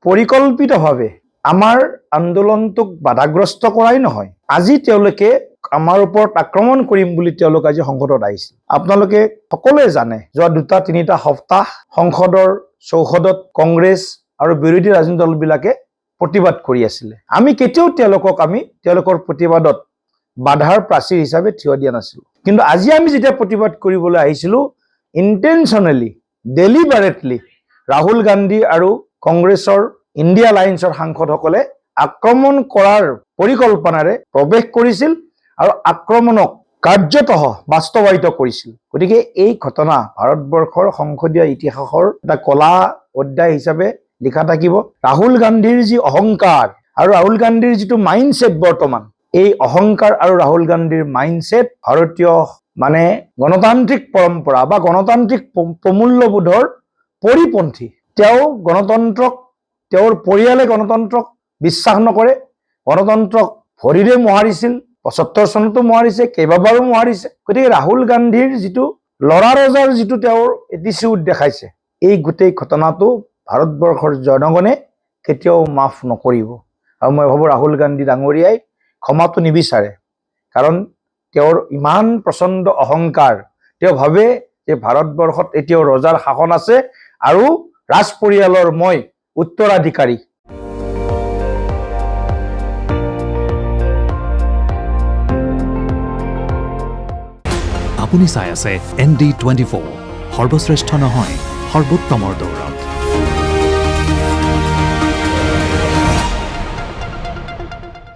পৰিকল্পিতভাৱে আমাৰ আন্দোলনটোক বাধাগ্ৰস্ত কৰাই নহয়, আজি তেওঁলোকে আমাৰ ওপৰত আক্ৰমণ কৰিম বুলি তেওঁলোক আজি সংসদত আহিছিল। আপোনালোকে সকলোৱে জানে যোৱা 2-3টা সপ্তাহ সংসদৰ চৌহদত কংগ্ৰেছ আৰু বিৰোধী ৰাজনৈতিক দলবিলাকে প্ৰতিবাদ কৰি আছিলে। আমি কেতিয়াও তেওঁলোকৰ প্ৰতিবাদত বাধাৰ প্ৰাচীৰ হিচাপে থিয় দিয়া নাছিলোঁ। কিন্তু আজি আমি যেতিয়া প্ৰতিবাদ কৰিবলৈ আহিছিলোঁ, ইণ্টেনশ্যনেলি ডেলিবাৰেটলি ৰাহুল গান্ধী আৰু কংগ্ৰেছৰ ইণ্ডিয়া এলায়েন্সৰ সাংসদসকলে আক্ৰমণ কৰাৰ পৰিকল্পনাৰে প্ৰৱেশ কৰিছিল আৰু আক্ৰমণক কাৰ্যতঃ বাস্তৱায়িত কৰিছিল। গতিকে এই ঘটনা ভাৰতবৰ্ষৰ সংসদীয় ইতিহাসৰ এটা কলা অধ্যায় হিচাপে লিখা থাকিব। ৰাহুল গান্ধীৰ যি অহংকাৰ আৰু ৰাহুল গান্ধীৰ যিটো মাইণ্ডছেট বৰ্তমান, এই অহংকাৰ আৰু ৰাহুল গান্ধীৰ মাইণ্ডছেট ভাৰতীয় গণতান্ত্ৰিক পৰম্পৰা বা গণতান্ত্ৰিক প্ৰমূল্যবোধৰ পৰিপন্থী। তেওঁৰ পৰিয়ালে গণতন্ত্ৰক বিশ্বাস নকৰে, গণতন্ত্ৰক ভৰিৰে মোহাৰিছিল, ৭৫ চনতো মোহাৰিছে, কেইবাবাৰো মোহাৰিছে। গতিকে ৰাহুল গান্ধীৰ যিটো লৰা ৰজাৰ যিটো তেওঁৰ এটিচিউড দেখাইছে, এই গোটেই ঘটনাটো ভাৰতবৰ্ষৰ জনগণে কেতিয়াও মাফ নকৰিব। আৰু মই ভাবোঁ ৰাহুল গান্ধী ডাঙৰীয়াই ক্ষমাটো নিবিচাৰে, কাৰণ তেওঁৰ ইমান প্ৰচণ্ড অহংকাৰ। তেওঁ ভাবে যে ভাৰতবৰ্ষত এতিয়াও ৰজাৰ শাসন আছে আৰু ৰাজ পৰিয়ালৰ মই উত্তৰাধিকাৰী। আপুনি চাই আছে ND24, সৰ্বশ্ৰেষ্ঠ নহয়, সৰ্বোত্তমৰ দৌৰ।